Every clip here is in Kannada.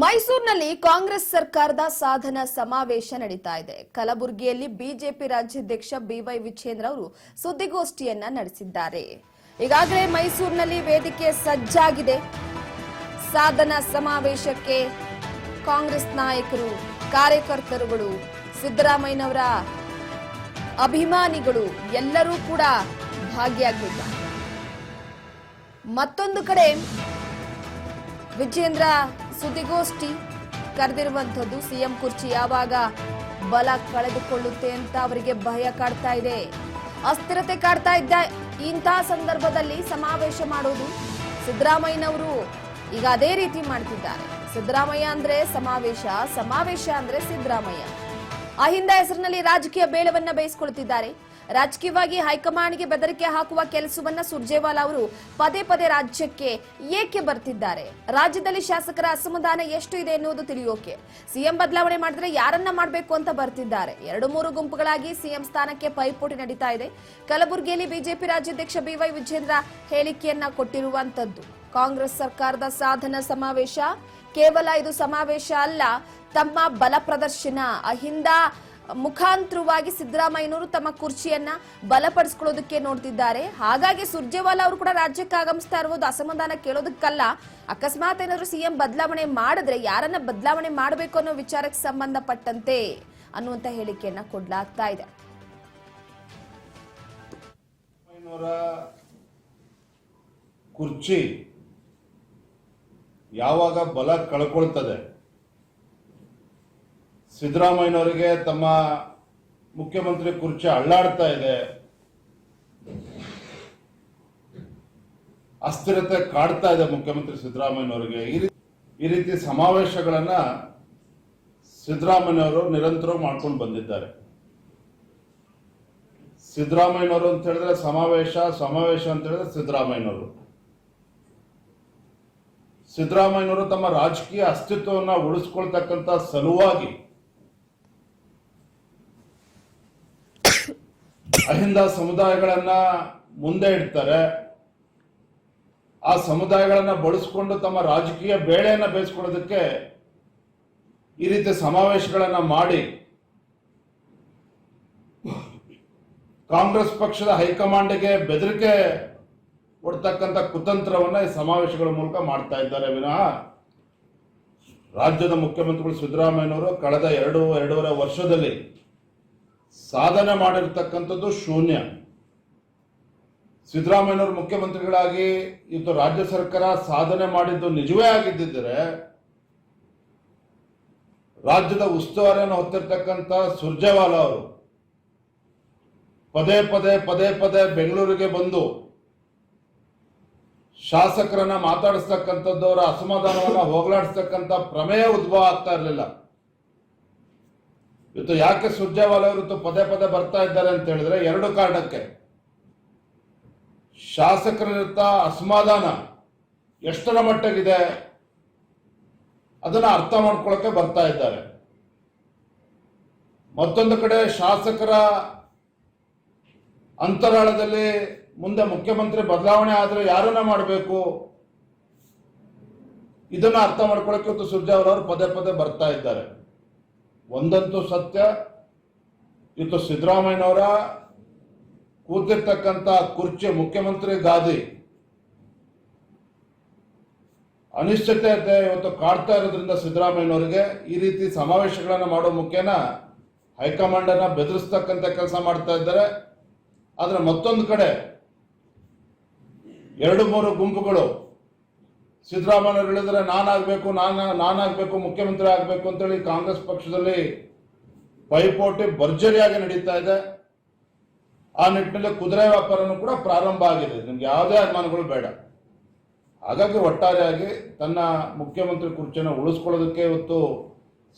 ಮೈಸೂರಿನಲ್ಲಿ ಕಾಂಗ್ರೆಸ್ ಸರ್ಕಾರದ ಸಾಧನಾ ಸಮಾವೇಶ ನಡೀತಾ ಇದೆ. ಕಲಬುರಗಿಯಲ್ಲಿ ಬಿಜೆಪಿ ರಾಜ್ಯಾಧ್ಯಕ್ಷ ಬಿವೈ ವಿಜೇಂದ್ರ ಅವರು ಸುದ್ದಿಗೋಷ್ಠಿಯನ್ನ ನಡೆಸಿದ್ದಾರೆ. ಈಗಾಗಲೇ ಮೈಸೂರಿನಲ್ಲಿ ವೇದಿಕೆ ಸಜ್ಜಾಗಿದೆ. ಸಾಧನಾ ಸಮಾವೇಶಕ್ಕೆ ಕಾಂಗ್ರೆಸ್ ನಾಯಕರು, ಕಾರ್ಯಕರ್ತರುಗಳು, ಸಿದ್ದರಾಮಯ್ಯನವರ ಅಭಿಮಾನಿಗಳು ಎಲ್ಲರೂ ಕೂಡ ಭಾಗಿಯಾಗಿದ್ದಾರೆ. ಮತ್ತೊಂದು ಕಡೆ ವಿಜೇಂದ್ರ ಸುದ್ದಿಗೋಷ್ಠಿ ಕರೆದಿರುವಂತದ್ದು. ಸಿಎಂ ಕುರ್ಚಿ ಯಾವಾಗ ಬಲ ಕಳೆದುಕೊಳ್ಳುತ್ತೆ ಅಂತ ಅವರಿಗೆ ಭಯ ಕಾಡ್ತಾ ಇದೆ, ಅಸ್ಥಿರತೆ ಕಾಡ್ತಾ ಇದ್ದ ಇಂತಹ ಸಂದರ್ಭದಲ್ಲಿ ಸಮಾವೇಶ ಮಾಡೋದು. ಸಿದ್ದರಾಮಯ್ಯನವರು ಈಗ ಅದೇ ರೀತಿ ಮಾಡ್ತಿದ್ದಾರೆ. ಸಿದ್ದರಾಮಯ್ಯ ಅಂದ್ರೆ ಸಮಾವೇಶ, ಸಮಾವೇಶ ಅಂದ್ರೆ ಸಿದ್ದರಾಮಯ್ಯ. ಅಹಿಂದ ಹೆಸರಿನಲ್ಲಿ ರಾಜಕೀಯ ಬೇಳವನ್ನ ಬೇಯಿಸಿಕೊಳ್ತಿದ್ದಾರೆ. ರಾಜಕೀಯವಾಗಿ ಹೈಕಮಾಂಡ್ಗೆ ಬೆದರಿಕೆ ಹಾಕುವ ಕೆಲಸವನ್ನ ಸುರ್ಜೇವಾಲಾ ಅವರು ಪದೇ ಪದೇ ರಾಜ್ಯಕ್ಕೆ ಏಕೆ ಬರ್ತಿದ್ದಾರೆ? ರಾಜ್ಯದಲ್ಲಿ ಶಾಸಕರ ಅಸಮಾಧಾನ ಎಷ್ಟು ಇದೆ ಎನ್ನುವುದು ತಿಳಿಯೋಕೆ ಸಿಎಂ ಬದಲಾವಣೆ ಮಾಡಿದ್ರೆ ಯಾರನ್ನ ಮಾಡಬೇಕು ಅಂತ ಬರ್ತಿದ್ದಾರೆ. 2-3 ಗುಂಪುಗಳಾಗಿ ಸಿಎಂ ಸ್ಥಾನಕ್ಕೆ ಪೈಪೋಟಿ ನಡೀತಾ ಇದೆ. ಕಲಬುರಗಿಯಲ್ಲಿ ಬಿಜೆಪಿ ರಾಜ್ಯಾಧ್ಯಕ್ಷ ಬಿವೈ ವಿಜೇಂದ್ರ ಹೇಳಿಕೆಯನ್ನ ಕೊಟ್ಟಿರುವಂತದ್ದು. ಕಾಂಗ್ರೆಸ್ ಸರ್ಕಾರದ ಸಾಧನಾ ಸಮಾವೇಶ ಕೇವಲ ಇದು ಸಮಾವೇಶ ಅಲ್ಲ, ತಮ್ಮ ಬಲ ಪ್ರದರ್ಶನ. ಅಹಿಂದ ಮುಖಾಂತರವಾಗಿ ಸಿದ್ದರಾಮಯ್ಯನವರು ತಮ್ಮ ಕುರ್ಚಿಯನ್ನ ಬಲಪಡಿಸಿಕೊಳ್ಳೋದಕ್ಕೆ ನೋಡ್ತಿದ್ದಾರೆ. ಹಾಗಾಗಿ ಸುರ್ಜೇವಾಲಾ ಅವರು ಕೂಡ ರಾಜ್ಯಕ್ಕೆ ಆಗಮಿಸ್ತಾ ಇರುವುದು ಅಸಮಾಧಾನ ಕೇಳೋದಕ್ಕಲ್ಲ. ಅಕಸ್ಮಾತ್ ಏನಾದ್ರು ಸಿಎಂ ಬದಲಾವಣೆ ಮಾಡಿದ್ರೆ ಯಾರನ್ನ ಬದಲಾವಣೆ ಮಾಡಬೇಕು ಅನ್ನೋ ವಿಚಾರಕ್ಕೆ ಸಂಬಂಧಪಟ್ಟಂತೆ ಅನ್ನುವಂತ ಹೇಳಿಕೆಯನ್ನ ಕೊಡ್ಲಾಗ್ತಾ ಇದೆ. ಕುರ್ಚಿ ಯಾವಾಗ ಬಲ ಕಳ್ಕೊಳ್ತದೆ, ಸಿದ್ದರಾಮಯ್ಯನವರಿಗೆ ತಮ್ಮ ಮುಖ್ಯಮಂತ್ರಿ ಕುರ್ಚಿ ಅಳ್ಳಾಡ್ತಾ ಇದೆ, ಅಸ್ಥಿರತೆ ಕಾಡ್ತಾ ಇದೆ ಮುಖ್ಯಮಂತ್ರಿ ಸಿದ್ದರಾಮಯ್ಯನವರಿಗೆ, ಈ ರೀತಿ ಸಮಾವೇಶಗಳನ್ನ ಸಿದ್ದರಾಮಯ್ಯನವರು ನಿರಂತರ ಮಾಡ್ಕೊಂಡು ಬಂದಿದ್ದಾರೆ. ಸಿದ್ದರಾಮಯ್ಯನವರು ಅಂತ ಹೇಳಿದ್ರೆ ಸಮಾವೇಶ, ಸಮಾವೇಶ ಅಂತ ಹೇಳಿದ್ರೆ ಸಿದ್ದರಾಮಯ್ಯನವರು. ಸಿದ್ದರಾಮಯ್ಯನವರು ತಮ್ಮ ರಾಜಕೀಯ ಅಸ್ತಿತ್ವವನ್ನ ಉಳಿಸ್ಕೊಳ್ತಕ್ಕಂಥ ಸಲುವಾಗಿ ಅಹಿಂದ ಸಮುದಾಯಗಳನ್ನ ಮುಂದೆ ಇಡ್ತಾರೆ. ಆ ಸಮುದಾಯಗಳನ್ನ ಬಳಸಿಕೊಂಡು ತಮ್ಮ ರಾಜಕೀಯ ಬೇಳೆಯನ್ನ ಬೇಯಿಸ್ಕೊಳ್ಳೋದಕ್ಕೆ ಈ ರೀತಿ ಸಮಾವೇಶಗಳನ್ನ ಮಾಡಿ ಕಾಂಗ್ರೆಸ್ ಪಕ್ಷದ ಹೈಕಮಾಂಡ್ಗೆ ಬೆದರಿಕೆ ಕೊಡ್ತಕ್ಕಂಥ ಕುತಂತ್ರವನ್ನ ಈ ಸಮಾವೇಶಗಳ ಮೂಲಕ ಮಾಡ್ತಾ ಇದ್ದಾರೆ ವಿನಃ ರಾಜ್ಯದ ಮುಖ್ಯಮಂತ್ರಿಗಳು ಸಿದ್ದರಾಮಯ್ಯನವರು ಕಳೆದ 2-2.5 ವರ್ಷದಲ್ಲಿ ಸಾಧನೆ ಮಾಡಿರ್ತಕ್ಕಂಥದ್ದು ಶೂನ್ಯ. ಸಿದ್ದರಾಮಯ್ಯನವರು ಮುಖ್ಯಮಂತ್ರಿಗಳಾಗಿ ಇದು ರಾಜ್ಯ ಸರ್ಕಾರ ಸಾಧನೆ ಮಾಡಿದ್ದು ನಿಜವೇ ಆಗಿದ್ದರೆ ರಾಜ್ಯದ ಉಸ್ತುವಾರಿಯನ್ನು ಹೊತ್ತಿರ್ತಕ್ಕಂಥ ಸುರ್ಜೇವಾಲಾ ಅವರು ಪದೇ ಪದೇ ಬೆಂಗಳೂರಿಗೆ ಬಂದು ಶಾಸಕರನ್ನ ಮಾತಾಡಿಸ್ತಕ್ಕಂಥದ್ದು, ಅವರ ಅಸಮಾಧಾನವನ್ನ ಹೋಗಲಾಡಿಸ್ತಕ್ಕಂಥ ಪ್ರಮೇಯ ಉದ್ಭವ ಆಗ್ತಾ ಇರಲಿಲ್ಲ. ಇವತ್ತು ಯಾಕೆ ಸುರ್ಜೇವಾಲಾ ಅವರು ಪದೇ ಬರ್ತಾ ಇದ್ದಾರೆ ಅಂತ ಹೇಳಿದ್ರೆ 2 ಕಾರಣಕ್ಕೆ. ಶಾಸಕರಿರ್ತ ಅಸಮಾಧಾನ ಎಷ್ಟರ ಮಟ್ಟಿಗಿದೆ ಅದನ್ನ ಅರ್ಥ ಮಾಡ್ಕೊಳ್ಳಕ್ಕೆ ಬರ್ತಾ ಇದ್ದಾರೆ. ಮತ್ತೊಂದು ಕಡೆ ಶಾಸಕರ ಅಂತರಾಳದಲ್ಲಿ ಮುಂದೆ ಮುಖ್ಯಮಂತ್ರಿ ಬದಲಾವಣೆ ಆದ್ರೆ ಯಾರನ್ನ ಮಾಡಬೇಕು ಇದನ್ನ ಅರ್ಥ ಮಾಡ್ಕೊಳ್ಳಕ್ಕೆ ಇವತ್ತು ಸುರ್ಜೇವಾಲಾ ಅವರು ಪದೇ ಬರ್ತಾ ಇದ್ದಾರೆ. ಒಂದಂತೂ ಸತ್ಯ, ಇವತ್ತು ಸಿದ್ದರಾಮಯ್ಯನವರ ಕೂತಿರ್ತಕ್ಕಂಥ ಕುರ್ಚಿ ಮುಖ್ಯಮಂತ್ರಿ ಗಾದಿ ಅನಿಶ್ಚಿತತೆ ಇವತ್ತು ಕಾಡ್ತಾ ಇರೋದ್ರಿಂದ ಸಿದ್ದರಾಮಯ್ಯನವರಿಗೆ ಈ ರೀತಿ ಸಮಾವೇಶಗಳನ್ನ ಮಾಡೋ ಮುಖೇನ ಹೈಕಮಾಂಡ್ ಅನ್ನ ಬೆದರಿಸ್ತಕ್ಕಂಥ ಕೆಲಸ ಮಾಡ್ತಾ ಇದ್ದಾರೆ. ಆದ್ರೆ ಮತ್ತೊಂದು ಕಡೆ 2-3 ಗುಂಪುಗಳು ಸಿದ್ದರಾಮಯ್ಯ ಹೇಳಿದ್ರೆ ನಾನಾಗಬೇಕು ಮುಖ್ಯಮಂತ್ರಿ ಆಗಬೇಕು ಅಂತೇಳಿ ಕಾಂಗ್ರೆಸ್ ಪಕ್ಷದಲ್ಲಿ ಪೈಪೋಟಿ ಭರ್ಜರಿಯಾಗಿ ನಡೀತಾ ಇದೆ. ಆ ನಿಟ್ಟಿನಲ್ಲಿ ಕುದುರೆ ವ್ಯಾಪಾರನೂ ಕೂಡ ಪ್ರಾರಂಭ ಆಗಿದೆ. ನಿಮ್ಗೆ ಯಾವುದೇ ಅನುಮಾನಗಳು ಬೇಡ. ಹಾಗಾಗಿ ಒಟ್ಟಾರೆಯಾಗಿ ತನ್ನ ಮುಖ್ಯಮಂತ್ರಿ ಕುರ್ಚಿಯನ್ನು ಉಳಿಸ್ಕೊಳ್ಳೋದಕ್ಕೆ ಇವತ್ತು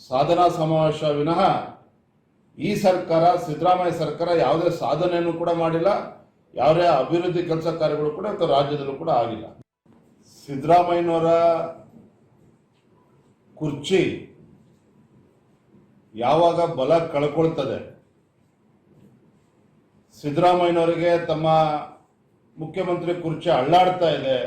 ಸಾಧನಾ ಸಮಾವೇಶ ವಿನಃ ಈ ಸರ್ಕಾರ, ಸಿದ್ದರಾಮಯ್ಯ ಸರ್ಕಾರ ಯಾವುದೇ ಸಾಧನೆಯನ್ನು ಕೂಡ ಮಾಡಿಲ್ಲ. ಯಾವುದೇ ಅಭಿವೃದ್ಧಿ ಕೆಲಸ ಕಾರ್ಯಗಳು ಕೂಡ ಇವತ್ತು ರಾಜ್ಯದಲ್ಲೂ ಕೂಡ ಆಗಿಲ್ಲ. ಸಿದ್ದರಾಮಯ್ಯನವರ ಕುರ್ಚಿ ಯಾವಾಗ ಬಲ ಕಳ್ಕೊಳ್ತದೆ, ಸಿದ್ದರಾಮಯ್ಯನವರಿಗೆ ತಮ್ಮ ಮುಖ್ಯಮಂತ್ರಿ ಕುರ್ಚಿ ಅಳ್ಳಾಡ್ತಾ ಇದೆ,